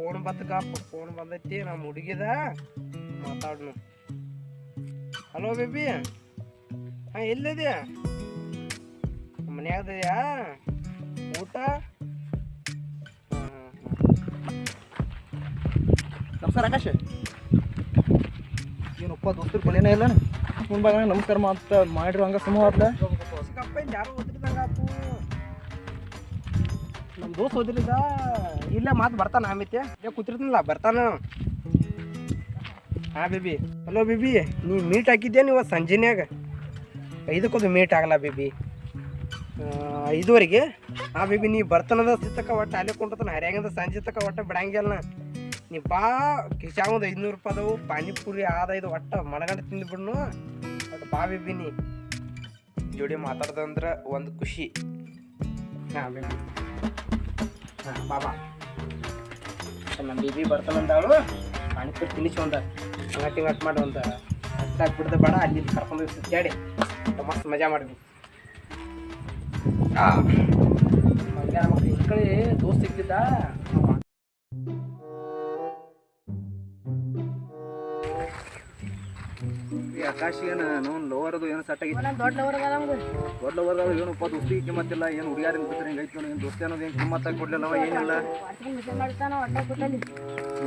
Phone ಬತ್ತಗಪ್ಪ phone ಬಂದೈತಿ ನಮ್ಮ ಹುಡುಗಿದ ಮಾತಾಡ್ನು. Hello baby, ಹಾಂ ಎಲ್ಲಿದ್ಯಾ? ಮನ್ಯಾಗದೆಯಾ? ಊಟ? ನಮಸ್ಕಾರ ಆಕಾಶ್. ಏನಪ್ಪ ದೋಸ್ತರು ಕೊಲೆನೇ ಇಲ್ಲ ಮುಂಬಾಗ ನಮಸ್ಕಾರ ಮಾಡಿರೋ ಹಂಗೆ ಸುಮ್ಮ ಆತ್ಲ. ಯಾರು ಓದಿದಂಗ ಆತು. ನಮ್ಮ ದೋಸ್ತ್ ಓದಿರಿದ ಇಲ್ಲ ಮಾತು ಬರ್ತಾನ ಆಮೇತೆ ಕೂತಿರ್ತೀನಲ್ಲ ಬರ್ತಾನ. ಹಾಂ ಬೇಬಿ. ಹಲೋ ಬೇಬಿ, ನೀ ಮೀಟ್ ಹಾಕಿದ್ಯಾ ನೀವು ಸಂಜೆನ್ಯಾಗ? 5 ಮೀಟ್ ಆಗಲ್ಲ ಬೇಬಿ, 5ವರೆಗೆ. ಹಾಂ ಬೇಬಿ, ನೀ ಬರ್ತಾನದ ಸಿತ್ತಕ್ಕ ಒಟ್ಟು ಅಲ್ಲೇ ಕೊಂಡ್ತಾನ ಹರ್ಯಾಂಗದ ಸಂಜೆ ತಕ್ಕ ಒಟ್ಟು ಬಿಡಂಗಿಲ್ಲ. ನೀ ಬಾ ಕಿಶಾಗ ಒಂದು 500 ರೂಪಾಯಿ ಅದಾವು, ಪಾನಿಪುರಿ ಇದು ಒಟ್ಟು ಮಳಗಂಡ ತಿಂದ್ಬಿಡ್ನು. ಒಟ್ಟು ಬಾ ಬೇಬಿ, ನೀ ಜೋಡಿ ಮಾತಾಡ್ದಂದ್ರೆ ಒಂದು ಖುಷಿ. ಹಾಂ ಬೇಬಿ, ಹಾಂ ಬಾ ನಮ್ಮ ಬೇಬಿ ಬರ್ತಾನಂದಾಳು. ಪಾನಿಪುರಿ ತಿನ್ನಿಸಿ ಒಂದು ಅಂಗಟ್ ಮಾಡಿ ಒಂದು ಬಿಡ್ದೆ ಬೇಡ, ಅಲ್ಲಿ ಕರ್ಕೊಂಡು ಸುತ್ತಾಡಿ ಮಸ್ತ್ ಮಜಾ ಮಾಡಿದ್ವಿ. ಈ ಕಡೆ ದೋಸ್ತ್ ಸಿಗ್ತಿದ್ದ. ಆಕಾಶಿಗೇನು ನೋನ್ ಲವರ್ ಅದು ಏನು ಸೆಟ್ ಆಗಿತ್ತು? ದೊಡ್ಡ ಲವರ್ ದೊಡ್ಡ ಲವರ್ ಅದಾವ. ಏನಪ್ಪ ದೋಸ್ತಿಗೆ ಕಿಮ್ಮತ್ತಿಲ್ಲ, ಏನು ಹುಡುಗಾರಿನ ಬಿಟ್ಟರೆ ಹಿಂಗೆ ಐತಿ. ಏನು ದೋಸ್ತಿ ಅನ್ನೋದು ಏನು ಕಿಮ್ಮತ್ತಾಗಿ ಕೊಡ್ಲಿಲ್ಲವ ಏನಿಲ್ಲ.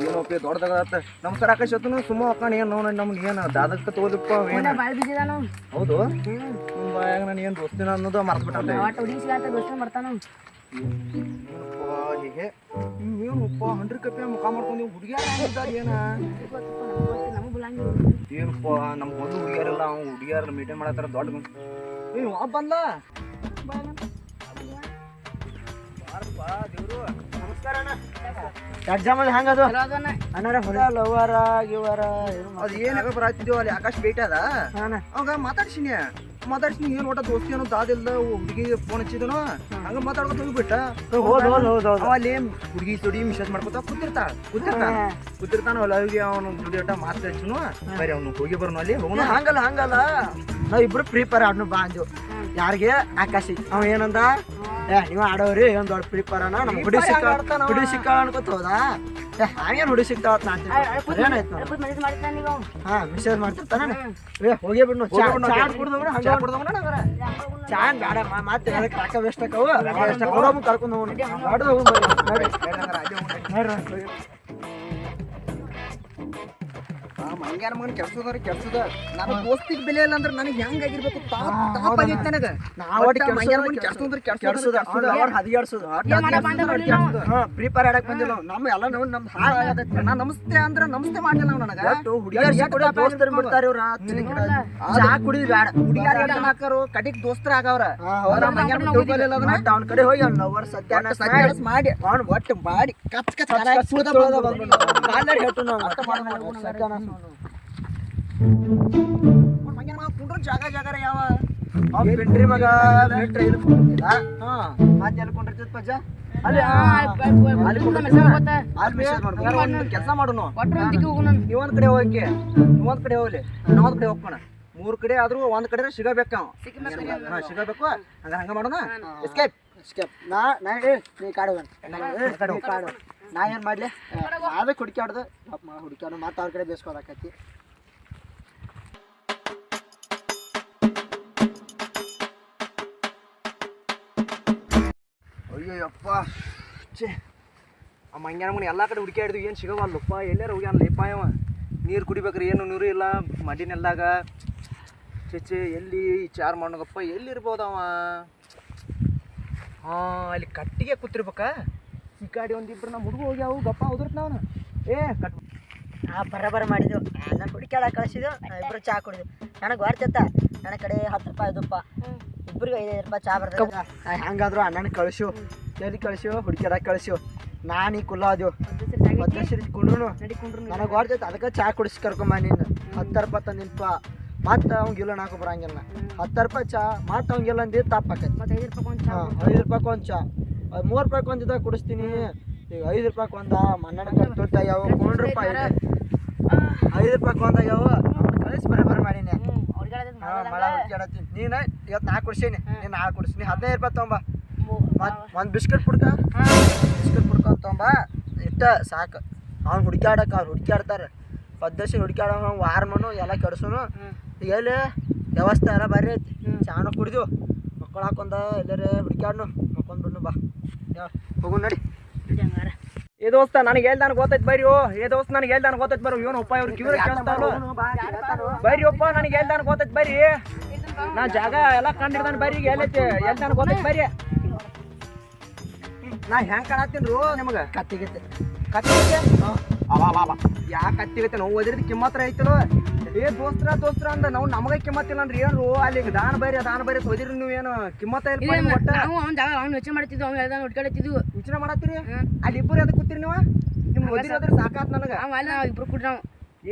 ಏನಪ್ಪ ದೊಡ್ಡದಾಗತ್ತ. ನಮಸ್ಕಾರ ಆಕಾಶ್ ಹೊತ್ತು ಸುಮ್ಮ ಹಾಕೊಂಡು ಏನು ನೋಡಿ ನಮ್ಗೆ ಏನು ದಾದಕ್ಕೆ ತಗೋದಪ್ಪ ಏನು. ಹೌದು ನಿಮ್ಮ ಬಾಯಾಗ ನಾನು ಏನು ದೋಸ್ತಿನ ಅನ್ನೋದು ಮರ್ತ್ಬಿಟ್ಟೆ. ಹೀಗೆ ಏನಪ್ಪ 100 ಕಪ್ಪೆ ಮುಖ ಮಾಡ್ಕೊಂಡು ಹುಡುಗಿಯಾರ ಏನ ಏನಪ್ಪ ನಮ್ಗೆ ಒಂದು ಹುಡುಗಿಯಾರಿಲ್ಲ. ಅವ್ನು ಹುಡುಗಿಯಾರ ಮೀಟಿಂಗ್ ಮಾಡತ್ತಾರ ದೊಡ್ಡ ಬಂದ. ಎಕ್ಸಾಮಲ್ಲಿ ಹೆಂಗದು ಅಣ್ಣಾರ ಹೊಲ ಲವರ ಗಿವರ ಅದು ಏನು ಬರಾತಿದ್ದೀವ ಅಲ್ಲಿ ಆಕಾಶ್ ಭೇಟಿ ಅದ. ಅವಾಗ ಮಾತಾಡ್ಸಿನಿ ಏನು ಒಟ್ಟ ದೋಸ್ತಿ ಅನ್ನೋ ದಾದಿಲ್ಲ. ಹುಡುಗಿಗೆ ಫೋನ್ ಹಚ್ಚಿದನು ಹಂಗ ಮಾತಾಡ್ಕೊತ ಹೋಗ್ಬಿಟ್ಟ. ಅಲ್ಲಿ ಹುಡುಗಿ ತೊಡಿ ಮಿಸೇಜ್ ಮಾಡ್ಕೊತ ಕೂತಿರ್ತಾನ ಹೊಲವಿಗೆ ಅವನು ದುಡಿ ಒಟ್ಟ ಮಾತು ಹಚ್ಚನು. ಬರೀ ಅವ್ನು ಹೋಗಿ ಬರೋನು ಅಲ್ಲಿ ಹೋಗೋಣ. ಹಂಗಲ್ಲ ನಾವ್ ಇಬ್ರು ಪ್ರಿಪೇರ್ ಆಡ್ನು ಬಾ ಅಂದ್ವು. ಯಾರಿಗೆ? ಆಕಾಶಿ. ಅವ ಏನಂದ, ನೀವು ಆಡೋರಿ ಏನ್ ದೊಡ್ಡ ಪ್ರಿಪೇರ್ ಅಣ್ಣ ನಮ್ ಹುಡಿ ಸಿಕ್ಕಾಳ ಅನ್ಕೋತ ಹೋದ. ಹಂಗೇನ್ ಹುಡಿ ಸಿಕ್ತಾವ ಏನಾಯ್ತು? ಹಾ ಮೆಸೇಜ್ ಮಾಡ್ತಿರ್ತಾನ. ಹೋಗಿ ಬಿಡ್ನು ಚಾನ್ ಬೇಡ ಮತ್ತೆ ಅದಕ್ಕೆ ರಾಕ ವೇಸ್ಟ್ ಆಕವು ಕರ್ಕೊಂಡು ಹೋಗೋಣ. ಮಂಗ್ಯಾನ ಮಗನ್ ಕೆಲ್ಸದ ನನ್ನ ದೋಸ್ತಿಗೆ ಬೆಲೆ ಇಲ್ಲ ಅಂದ್ರೆ ನನಗೆ ಹೆಂಗಾಗಿರ್ಬೇಕು ಪ್ರಿಪೇರ್ ಆಡಕ್ ಬಂದಿಲ್ಲ. ನಮ್ಮ ಎಲ್ಲ ನಮ್ ನಾ ನಮಸ್ತೆ ಅಂದ್ರೆ ನಮಸ್ತೆ ಮಾಡ್ಲಿಲ್ಲ ನಾವು. ನನಗೆ ದೋಸ್ತರು ಬಿಡ್ತಾರ ಇವ್ರ ಚಾ ಕುಡಿದ್ ಬೇಡ ಹುಡುಗಿಯಾರ ಹಾಕರು ಕಟಿಕ್ ದೋಸ್ತರ ಆಗವ್ರ. ಅವ್ನ ಕಡೆ ಹೋಗಿ ಅವ್ನ ಲವರ್ ಸತ್ಯಾನಾಶ ಮಾಡಿ ಅವ್ನು ಒಟ್ಟು ಮಾಡಿ ಕಚ್ ಕಚ್ ಹೇಳ್ತು ನಾವು ಸತ್ಯಾನಾಶ. ಕುಂಡ್ರ ಜಾಗ ಯಾವ ಬಿಟ್ರಿ ಮಗ ಬಿಟ್ರಿ ಮತ್ತೆ ಎಲ್ಲಿ ಕೊಂಡಿರ್ತದ ಪಜ್ಜ ಅಲ್ಲಿ ಕೆಲಸ ಮಾಡೋಣ. ನೀವೊಂದ್ ಕಡೆ ಹೋಗಿ ನೀವೊಂದ್ ಕಡೆ ಹೋಗ್ಲಿ ನಾವೊಂದ್ ಕಡೆ ಹೋಗ್ಕೋಣ. 3 ಕಡೆ ಆದ್ರೂ ಒಂದ್ ಕಡೆ ಸಿಗಬೇಕು. ಸಿಗಬೇಕು ಹಂಗ ಮಾಡೋಣ. ಎಸ್ಕೇಪ್ ನೀ ಕಾಡು ನಾ ಏನ್ ಮಾಡ್ಲಿ? ನಾವೇ ಹುಡುಕ್ಯಾಡ್ದು ಹುಡುಕ್ಯಾಡು ಮತ್ತೆ ಅವ್ರ ಕಡೆ ಬೇಸ್ಕೋದಾಕತಿ. ಅಯ್ಯೋಯಪ್ಪ ಚೇ ಆ ಮಂಗ್ಯಾನ ಮನೆ ಎಲ್ಲ ಕಡೆ ಹುಡುಕ್ಯಾಡಿದ್ವಿ, ಏನು ಸಿಗವಲ್ಲಪ್ಪ. ಎಲ್ಲಾರು ಹೋಗ್ಯಾನ ಲೇಪ ಅವ. ನೀರು ಕುಡಿಬೇಕ್ರಿ ಏನು ನೀರು ಇಲ್ಲ ಮಡಿನೆಲ್ಲಾಗ. ಚೇಚೆ ಎಲ್ಲಿ ಚಾರ್ ಮಾಡೋಗಪ್ಪ ಎಲ್ಲಿರ್ಬೋದವ? ಹಾಂ ಅಲ್ಲಿ ಕಟ್ಟಿಗೆ ಕೂತಿರ್ಬೇಕಾ? ಈ ಕಡೆ ಒಂದಿಬ್ರು ನಮ್ಮ ಹುಡುಗ ಹೋಗ್ಯಾವು ಗಪ್ಪ ಉದುರ್ತ ನಾವು ಕಟ್ ಬರ ಮಾಡಿದ್ವು. ನಾನು ಹುಡುಕ್ಯಾಡ ಕಳಿಸಿದ್ವು, ಇಬ್ಬರು ಚಾ ಕುಡಿದ್ವು. ನನಗೆ ಬರ್ತೈತ ನನ್ನ ಕಡೆ 10 ರೂಪಾಯಿ ಇದಪ್ಪ, ಇಬ್ಬರಿಗೆ 5 ರೂಪಾಯಿ ಚಾ ಬರ್ತದೆ. ಹಂಗಾದ್ರು ಅಣ್ಣನ ಕಳಿಸು, ಎಲ್ಲಿ ಕಳಿಸು ಹುಡುಕ್ಯಾಡಕ್ಕೆ ಕಳಿಸು. ನಾನು ಈ ಕುಲ್ಲ ಅದೇವು ಮತ್ತೆ ಕುಂಡ್ರು ನನಗೆ ಬರ್ತೈತೆ. ಅದಕ್ಕೆ ಚಾ ಕುಡಿಸಿ ಕರ್ಕೊಂಬ. ನೀನು 10 ರೂಪಾಯಿ ತಂದಿನಪ್ಪ ಮತ್ತೆ ಅವ್ಗಿಲ್ಲ ನಾಲ್ಕು ಬರಂಗಿಲ್ಲ. 10 ರೂಪಾಯಿ ಚಾ ಮತ್ತೆ ಅವ್ಗಿಲ್ಲ ಅಂದಿದ್ದು ತಪ್ಪಾಕೈತಿ. ಮತ್ತೆ 5 ರೂಪಾಯಿ ಒಂದು ಚಾ 3 ರೂಪಾಯಿ ಒಂದಿದ್ದ ಕುಡಿಸ್ತೀನಿ. ಈಗ 5 ರೂಪಾಯಿ ಒಂದ ಮನ್ನಡಕ್ಕೆ ತೊಟ್ಟಾಗ್ಯಾವ 3 ರೂಪಾಯಿ 5 ರೂಪಾಯಿ ಒಂದಾಗ್ಯಾವ. ಕಳಿಸಿ ಬರ ಮಾಡೀನಿ. ಮಳ ಹುಡ್ಕ್ಯಾಡತ್ತೀನಿ. ನೀನು ಇವತ್ತು 4 ಕುಡಿಸೀನಿ, ನೀನು 4 ಕುಡಿಸ್ತೀನಿ. 15 ರೂಪಾಯಿ ತೊಗೊಂಬ. ಒಂದು ಬಿಸ್ಕೆಟ್ ಪುಡ್ಕ ತೊಗೊಂಬ. ಇಷ್ಟ ಸಾಕು. ಅವ್ನು ಹುಡುಕ್ಯಾಡಕ್ಕೆ ಅವ್ರು ಹುಡುಕ್ಯಾಡ್ತಾರೆ ಪದ್ದಸಿ ಹುಡುಕ್ಯಾಡ ವಾರಮನು ಎಲ್ಲ ಕೆಡ್ಸೋನು. ಎಲ್ಲಿ ವ್ಯವಸ್ಥೆ ಎಲ್ಲ ಬರ್ರಿ ಐತಿ. ಚಾನು ಕುಡಿದು ಮಕ್ಕಳು ಹಾಕೊಂಡ ಎಲ್ಲರೇ ಹುಡುಕ್ಯಾಡ್ನು ಮಕ್ಕೊಂಡ್ಬಿಡ್ನು ಬಾ ಹೋಗು ನಡಿ. ಏ ದೋಸ್ತ ನನಗೆ ಹೇಳ್ದಾನ ಗೊತ್ತೈತಿ ಬರ್ರಿ. ಏ ದೋಸ್ತ ನನಗೆ ಹೇಳ್ದಾನ ಗೊತ್ತೈತಿ ಬರ್ರಿ. ಇವನು ಒಪ್ಪ ಇವ್ರು ಕಿವಿ ಕೇಳಿಸ್ತಾವ ಬರ್ರಿ. ಒಪ್ಪ ನನಗೆ ಹೇಳ್ದಾನ ಗೊತ್ತೈತಿ ಬರ್ರಿ. ನಾ ಜಾಗ ಎಲ್ಲ ಕಂಡಿಡ್ದಾನ ಬರ್ರಿ. ಎಲ್ಲೈತಿ ಹೇಳ್ದಾನ ಗೊತ್ತೈತಿ ಬರ್ರಿ. ನಾ ಹೆಂಗ್ ಕಾಣತ್ತೀನ್ರು ನಿಮಗೆ ಕತ್ತಿಗಿತ್ತೆ ಯಾ ಕತ್ತಿಗತ್ತೆ ನಾವು ಓದಿರದ ಕಿಮ್ಮತ್ರ ಐತಲ್ಲ. ಏ ದೋಸ್ತ್ರ ಅಂದ ನಾವು ನಮಗೆ ಕಿಮ್ಮತ್ತಿಲ್ಲ ಅಂದ್ರೆ ಏನ್ರು ಅಲ್ಲಿ ದಾನ ಬೈರಿ ಓದಿರಿ ನೀವು ಏನು ಕಿಮ್ಮತ್ತ ಯೋಚನೆ ಮಾಡ್ತಿದ್ವು. ಅವ್ನು ಹೇಳ್ದ ಹುಡ್ಕಾಡ್ತಿದ್ವು. ಯೋಚನೆ ಮಾಡತ್ತೀರಿ ಅಲ್ಲಿ ಇಬ್ಬರು ಅದಕ್ಕೆ ಕೂತಿರಿ ನೀವು. ನಿಮ್ಗೆ ಓದಿರಿ ಅದ್ರ ಸಾಕಾತ್ ನನಗೆ. ಇಬ್ರು ಕುಡ್ರಿ ನಾವು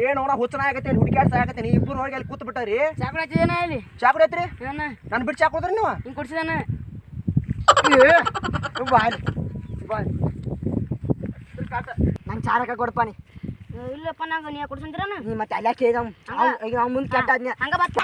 ಏನೋಣ ಹುಚ್ಚನ ಆಗತ್ತೆ ಅಲ್ಲಿ ಹುಡುಕ್ಯಾಡ್ ಸಾಕತ್ತೆ. ನೀ ಇಬ್ಬರು ಹೋಗಿ ಅಲ್ಲಿ ಕೂತ್ ಬಿಟ್ಟಾರಿ. ಚಾಕುಡಿ ಹಚ್ಚಿದೇನ ಅಲ್ಲಿ ಚಾ ಕುಡಿಯತ್ರಿ ನಾನು ಬಿಟ್ಟು ಚಾ ಕುಡಿದ್ರಿ ನೀವು ಹಿಂಗೆ ಕೊಡ್ಸಿದಾನ. ನಂಗೆ ಚಾರಕ ಕೊಡಪ್ಪ ನೀ. ಇಲ್ಲಪ್ಪ ನಂಗೆ ನೀ ಕೊಡ್ಸಂತೀರಾನ. ನೀ ಮತ್ತೆ ಅಲ್ಲ ಕೇಳ ಈಗ ನಾವು ಮುಂದೆ ಕೆಟ್ಟಾದ್ನ ಹಂಗ ಬತ್ತ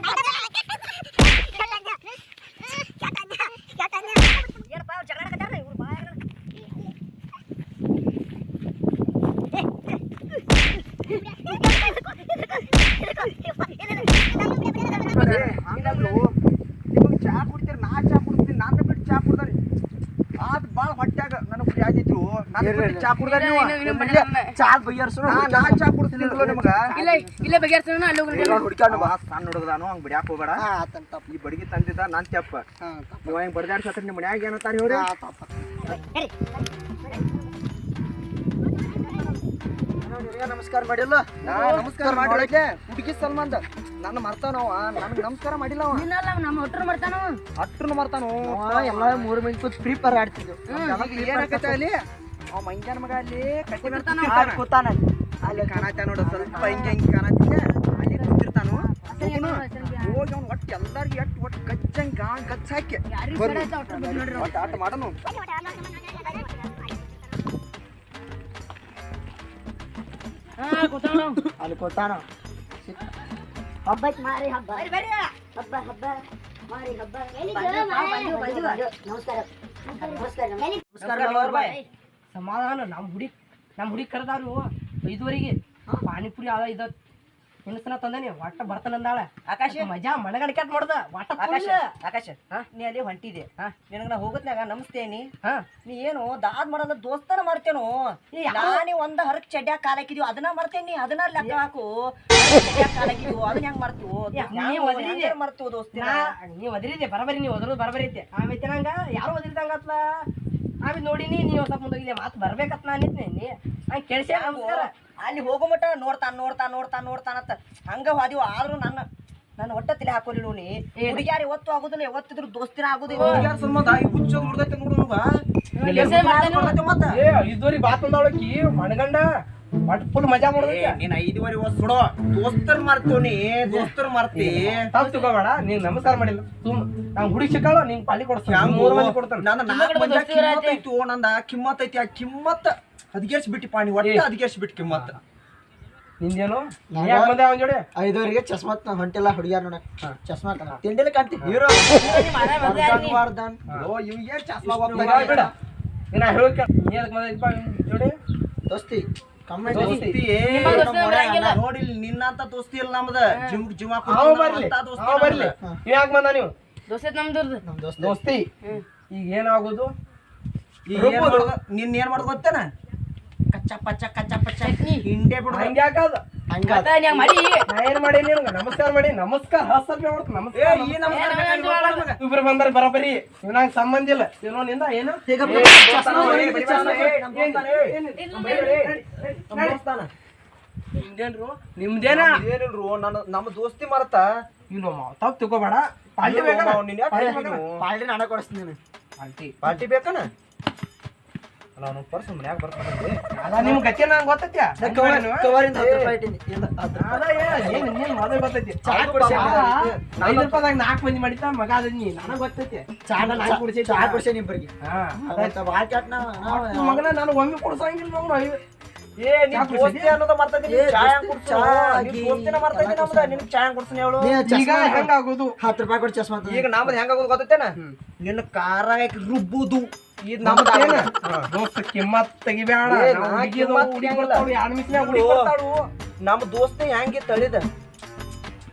ನಿಮಗೆ ಚಾ ಕುಡಿತೀರಿ. ನಾ ಚಾ ಕುಡಿತೀನಿ. ನಾನು ಬಿಟ್ಟು ಚಾ ಕುಡ್ದಾರಿ ಆದ್ ಭಾಳ ಹೊಟ್ಯಾಗ ನನಗೆ ಕುಡಿಯಾದಿತ್ತು. ನಾನು ಬಿಟ್ಟು ಚಾ ಕುಡ್ದಾರಿ ನೀವು ಚಾ ಬೈಯರ್ಸು ನಾ ಚಾ ಕುಡ್ತೀನಿ ನಿಮಗೆ. ಇಲ್ಲೇ ಬಗೆಹರ್ಸೋಣ ಅಲ್ಲಿ ಹುಡ್ಕಾಡು ಬಾ. ಸಣ್ಣ ಹುಡುಗದಾನು ಹಂಗೆ ಬಿಡ್ಯಾಕ ಹೋಗ್ಬೇಡ. ಈ ಬಡಗಿ ತಂದಿದ್ದ ನಾನು ತೆಪ್ಪ. ನೀವು ಹಿಂಗೆ ಬಡ್ದಾಡ್ಸತ್ರಿ ನಿಮ್ಮ ಮನ್ಯಾಗ ಏನಂತಾರೆ ಇವ್ರಿ. ನಮಸ್ಕಾರ ಮಾಡಿಲ್ಲ. ನಮಸ್ಕಾರ ಮಾಡಿ ಹುಡುಗಿ ಸಲ್ಮಾನ್ದ ನನ್ನ ಮರ್ತಾನವ. ನನಗೆ ನಮಸ್ಕಾರ ಮಾಡಿಲ್ಲ ಅವ. ನಮ್ಮ ಹೊಟ್ಟರು ಮಾಡ್ತಾನ. ಅಟ್ರು ಮರ್ತಾನು. ಎಲ್ಲ 3 ಮಂದಿ ಕೂತ್ ಫ್ರೀ ಫೈರ್ ಆಡ್ತಿದ್ವು. ಏನಾಗತ್ತೆ ಅಲ್ಲಿ ಅವ ಮಂಗ್ಯಾನ ಮಗ ಅಲ್ಲಿ ಕಟ್ಟಿ ಬರ್ತಾನ ಕೂತಾನ ಅಲ್ಲಿ ಕಾಣತ್ತ ನೋಡ. ಸ್ವಲ್ಪ ಹಿಂಗೆ ಕಾಣತ್ತಿದ್ದೆ ಅಲ್ಲಿ ಕೂತಿರ್ತಾನು. ಹೋಗಿ ಅವ್ನು ಒಟ್ಟು ಎಲ್ಲಾರ್ಗಿ ಒಟ್ಟು ಗಚ್ಚಂಗ್ ಗಚ್ಚ ಹಾಕಿ ಒಟ್ಟು ಆಟ ಮಾಡೋನು. ಅಲ್ಲಿ ಕೂತಾನ. ಹಬ್ಬಕ್ಕೆ ಮಾರಿ ಹಬ್ಬ ಹಬ್ಬ ಹಬ್ಬ ಮಾರಿ ಹಬ್ಬ. ನಮಸ್ಕಾರ ಸಮಾಧಾನ. ನಮ್ಮ ಹುಡುಗಿ ಕರೆದಾರು 5ವರೆಗೆ ಪಾನಿಪುರಿ ಅದ ಇದ ಹೆಣಸನ ತಂದಾನೆ. ಒಟ್ಟ ಬರ್ತಾನಂದಾಳ. ಆಕಾಶ ಮಜಾ ಮನಗಣಿಕೆ ಮಾಡ್ದ. ಒಟ್ಟ ಆಕಾಶ ನೀ ಅಲ್ಲಿ ಹೊಂಟಿದೆ. ನಿನಗೆ ನಾ ಹೋಗತ್ನಾಗ ನಮಸ್ತೇನಿ. ಹಾ ನೀ ಏನು ದಾದ್ ಮಾಡಲ್ಲ ದೋಸ್ತನ ಮಾಡ್ತೇನು. ನಾನೇ ಒಂದ ಹರಕ್ ಚಡ್ಯಾಗ ಕಾಲ ಹಾಕಿದೀವಿ ಅದನ್ನ ಮರ್ತೇನಿ. ಅದನ್ನ ಲೆಕ್ಕ ಹಾಕು. ಕಾಲ ಹಾಕಿದೀವಿ ಅದನ್ನ ಹೆಂಗ್ ಮಾಡ್ತೀವೋ ಮರ್ತೀವ ದೋಸ್ತಿನ. ನೀವ್ ಒದರಿದೆ ಬರಬರಿ. ನೀವು ಒದರೋದು ಬರಬರಿ ಐತೆ. ಆಮೇಲೆ ನಂಗ ಯಾರು ಒದರಿದಂಗತ್ಲ. ಆಮೇಲೆ ನೋಡಿನಿ ನೀವು ಸ್ವಲ್ಪ ಮುಂದೋಗಿದೆ ಮಾತು ಬರ್ಬೇಕತ್ ನಾನು ನಿಂತೀನಿ. ಹಂಗೆ ಕೆಲ್ಸ ನಮಸ್ಕಾರ. ಅಲ್ಲಿ ಹೋಗೋ ಮಟ್ಟ ನೋಡ್ತಾನಂತ ಹಂಗ ಹೋದಿವ. ಆದ್ರೂ ನನ್ನ ಒಟ್ಟ ತಲೆ ಹಾಕೋಲಿಲ್ಲ ನೀ. ಹುಡುಗ್ಯಾರ ಇವತ್ತು ಆಗುದಿಲ್ಲ. ಯಾವತ್ತಿದ್ರು ದೋಸ್ತಿನ ಆಗುದಿಲ್ಲ. ಇದ್ದೋರಿ ಬಾತಂದವಳಕಿ ಮಣಗಂಡ ಒಟ್ಟು ಫುಲ್ ಮಜಾ ಮಾಡೋದಕ್ಕೆ. ನೀನ್ 5ವರೆ ವರ್ಷ ಸುಡೋ ದೋಸ್ತರ್ ಮಾರ್ತೇವನಿ. ದೋಸ್ತರ್ ಮಾರ್ತಿ ತಪ್ಪು ತಿಳ್ಕೊಬೇಡ. ನೀನ್ ನಮಸ್ಕಾರ ಮಾಡಿಲ್ಲ. ನಾವು ಹುಡುಗಿ ಸಿಕ್ಕಾಳ ನಿಂಗೆ ಪಾಲಿ ಕೊಡ್ತಾನೆ. 3 ಮಂದಿ ಕೊಡ್ತಾನೆ. ನಂದ ಕಿಮ್ಮತ್ ಐತಿ. ಆ ಕಿಮ್ಮತ್ ಹದಿಗೆರ್ಸ್ ಬಿಟ್ಟಿ ಪಾಣಿ ಒಟ್ಟ ಹದಿಗೆರ್ಸ್ ಬಿಟ್ಟು ಕಿಮ್ಮತ್. ನಿಂದೇನು ಯಾಕೆ ಬಂದೆ ಅವನ ಜೋಡಿ? 5ವರೆಗೆ ಚಸ್ಮಾ ಹೊಂಟಿಲ್ಲ ಹುಡುಗಿಯಾರ ನೋಡಕ್. ಚಸ್ಮಾ ತಿಂಡಿಲಿ ಕಾಣ್ತಿ ಹೀರೋ ನಾ ಹೇಳಕ್ಕೆ ನೀ ಅದಕ್ಕೆ ಬಂದಿದ್ದಪ್ಪ ಜೋಡಿ ದೋಸ್ತಿ ಕಮ್ಮಿ ನೋಡಿ. ನಿನ್ನಂತ ದೋಸ್ತಿ ಇಲ್ಲ ನಮ್ದ. ಜಿಮ್ ಬರ್ಲಿ. ಯಾಕೆ ಬಂದ ನೀವು ದೋಸ್ತಿ ನಮ್ದು ದೋಸ್ತಿ? ಈಗ ಏನಾಗೋದು? ನಿನ್ನ ಏನ್ ಮಾಡೋದು ಗೊತ್ತೇನ? ಕಚ್ಚ ಪಚ್ಚ ಹಿಂಡೆ ಬಿಡು. ಹಂಗೆ ಯಾಕದ ಮಾಡಿ ನಾ ಏನ್ ಮಾಡಿ ನಿಮ್ಗೆ ನಮಸ್ಕಾರ ಮಾಡಿ. ನಮಸ್ಕಾರ ಹಸಲ್ ಇಬ್ರು ಬಂದಾರ ಬರಬರಿ. ನಂಗೆ ಸಂಬಂಧ ಇಲ್ಲ. ಏನೋ ನಿಂದ ಏನು ನಿಮ್ದೇನ್ರು ನಿಮ್ದೇನ ಏನಿಲ್ರು. ನಮ್ಮ ದೋಸ್ತಿ ಮರತ ಇನ್ನು ತಪ್ಪು ತಿಳ್ಕೊಬೇಡ. ಪಾರ್ಟಿ ಬೇಕಾ? ಪಾಲ್ಟಿ ನಾಡ ಕೊಡಿಸ್ತೀನಿ. ಪಾರ್ಟಿ ಬೇಕನ? ನಾನು ಪರ್ಸ್ ಮನ್ಯಾಗ ಬರ್ತಾನೆ. ಅದ ನಿಮ್ ಗತಿ ನಂಗೆ ಗೊತ್ತೈತಿ. ಕವರಿಂದ 10 ರೂಪಾಯಿ ಇಟ್ಟಿನಿ. ಮೊದಲು ಗೊತ್ತೈತಿ. 5 ರೂಪಾಯಿದಾಗ 4 ಮಂದಿ ಮಾಡಿತ ಮಗ ಅದ ನೀ. ನನಗೆ ಗೊತ್ತೈತಿ. ಚಾ ಕುಡ್ಸೇನಿ ಇಬ್ಬರಿಗೆ. ಭಾಳ ಕೆಟ್ಟ ಮಗನ ನಾನು ಒಮ್ಮೆ ಕೊಡ್ಸಂಗಿಲ್ಲ ನೋಡು. ದೋಸ್ತಿ ಅನ್ನೋದು ಮರ್ತೈತಿ. ಈಗ ಹೆಂಗಾಗೋದು? 10 ರೂಪಾಯಿ ಕೊಟ್ಟು ಚಸ್ಮಾ. ಈಗ ನಮ್ದು ಹೆಂಗಾಗೋದು ಗೊತ್ತೈತೇನ? ನಿನ್ನ ಕಾರ ರುಬ್ಬುದು ಇದು ನಮ್ದು ಏನ ದೋಸ್ತ ಕಿಮ್ಮತ್ ತೆಗಿಬೇಡ ಏ, ನಾವು ನಾ ಹುಡುಗಿದು ಕಿಮ್ಮತ್ ಹುಡುಗಿ ತೆಗಿಯಲ್ಲ. ಬರ್ತಾವ್ ಎರಡು ಮಿಸ್ನ್ಯಾಗ ಹುಡುಗಿ ಬರ್ತಾವು ನಮ್ಮ ದೋಸ್ತ ಹೆಂಗೆ ತಳಿದ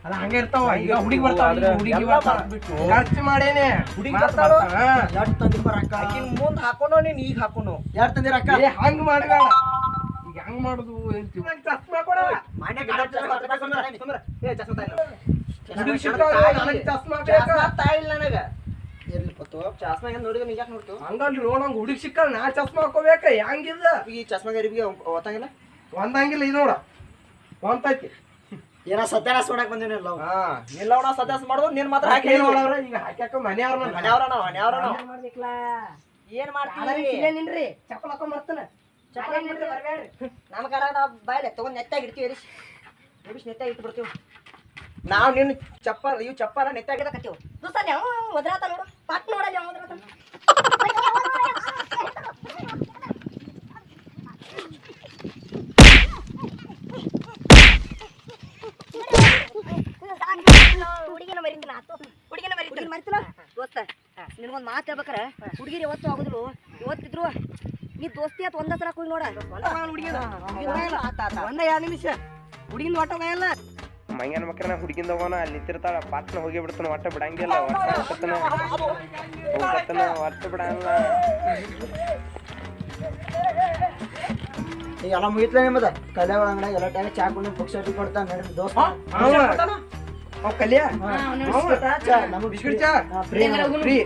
ಅದ ಹಂಗ ಇರ್ತಾವ ಈಗ ಹುಡುಗಿ ಬರ್ತಾವ ಹುಡುಗಿ ಎಲ್ಲ ಬರ್ತಾವ ಮರ್ತ್ಬಿಟ್ಟು. ಖರ್ಚು ಮಾಡೇನೆ ಹುಡುಗಿ ಮಾತ್ ಬರ್ತಾಳು ಬರ್ತಾವ. ಎರಡು ತಂದಿ ರೊಕ್ಕ ಆಕಿನ ಮುಂದ್ ಹಾಕೋಣ ನೀನ್ ಈಗ ಹಾಕೋಣ ಎರಡು ತಂದಿ ರೊಕ್ಕ ಏ ಹಂಗ ಮಾಡಬೇಡ ಈಗ ಹಂಗ ಮಾಡುದು ಅಂತೀವಿ ಚಸ್ಮಾ ಕೊಡ ಹುಡುಗಿ ಸಿಗ್ತಾವ ನನಗೆ ಚಸ್ಮಾ ಬೇಕಾ ತಾಯಿಲ್ಲ ನನಗ ಎಲ್ಲಿ ಪತ್ತು ಚಸ್ಮಾ ಹೆಂಗ್ ನೋಡಿದ್ರೆ ನೀ ಯಾಕೆ ನೋಡ್ತು ಹಂಗಲ್ರಿ ನಂಗೆ ಹುಡುಗಿ ಸಿಕ್ಕಲ್ಲ ನಾ ಚಸ್ಮಾ ಹಾಕೋಬೇಕ ಹೆಂಗಿದ ಈ ಚಸ್ಮಾ ಗರಿಬಿಗೆ ಓದಂಗಿಲ್ಲ ಒಂದಂಗಿಲ್ಲ ಇದು ನೋಡ ಒಂತೈತಿ ಏನೋ ಸತ್ಯಾನಾಶ ಮಾಡಕ್ ಬಂದಿನಿಲ್ಲ ಹಾ ನಿಲ್ಲವಣ ಸದ್ಯಾಸ ಮಾಡೋದು ನೀನ್ ಮಾತ್ರ ಹಾಕಿ ಏನ್ ಮಾಡೋರ ಈಗ ಹಾಕ್ಯಾಕ ಮನೆಯವ್ರ ಮನ್ಯಾವ್ರ ನಾವ್ ಮನ್ಯಾವ್ರ ನಾವ್ ಏನ್ ಮಾಡ್ತೀವಿ ನಿನ್ರಿ ಚಪ್ಪಲ್ ಹಾಕೊಂಡ್ ಬರ್ತಾನೆ ನಮ್ಮ ಕಾಲ ನಾವು ಬಾಯ್ಲೆ ತಗೊಂಡ್ ನೆತ್ತಾಗಿ ಇಡ್ತೀವಿ ಎರಿಸಿ ನೆತ್ತಾಗಿ ಇಟ್ಟು ಬರ್ತೀವಿ ನಾವು ನಿನ್ನ ಚಪ್ಪಲ್ ಇವು ಚಪ್ಪಲ ನೆತ್ತಾಗಿ ಇಡಕತ್ತೀವಿ ದೋಸ್ತ ನೀವು ಒದ್ರಾತ ನೋಡು ಪಾಟ್ ನೋಡಲ್ಲ ಅವ್ನು ಒದ್ರಾತ ಹುಡುಗಿನ ಮರಿತೀನಿ ಆತು ಹುಡುಗಿನ ಮರಿತಿಲ್ಲ ದೋಸ್ತ ನಿನಗೊಂದು ಮಾತು ಹೇಳ್ಬೇಕಾರ ಹುಡುಗಿರು ಯಾವತ್ತು ಆಗುದಿಲ್ಲ ಇವತ್ತಿದ್ರು ನೀ ದೋಸ್ತಿ ಆತ ಒಂದ ಸಲ ಹೋಗಿ ನೋಡ ಒಂದ 2 ನಿಮಿಷ ಹುಡುಗಿನ ಒಟ್ಟ ಹೋಗಲ್ಲ ಮಂಗ್ಯಾನ ಮಕ್ಕಳ ಹುಡುಗಿಂದ ಹೋಗೋಣ ಅಲ್ಲಿ ನಿಂತಿರ್ತಾಳ ಪಾತ್ನ ಹೋಗಿ ಬಿಡ್ತಾನ ಒಟ್ಟ ಬಿಡಂಗಿಲ್ಲ ಹೋಗತ್ತನ ಒಟ್ಟ ಬಿಡಂಗಿಲ್ಲ ಎಲ್ಲ ಮುಗಿತ್ಲ ನಿಮ್ಮದ ಕಲೆ ಒಳಗಡೆ ಎಲ್ಲ ಟೈಮ್ ಚಾ ಕುಂಡು ಬುಕ್ ಶರ್ಟ್ ಕೊಡ್ತಾನೆ ದೋಸ್ತ ಅವ್ ಕಲ್ಯಾ ನಮಗೆ ಬಿಸ್ಕಿಟ್ ಚಾ ಫ್ರೀ ಫ್ರೀ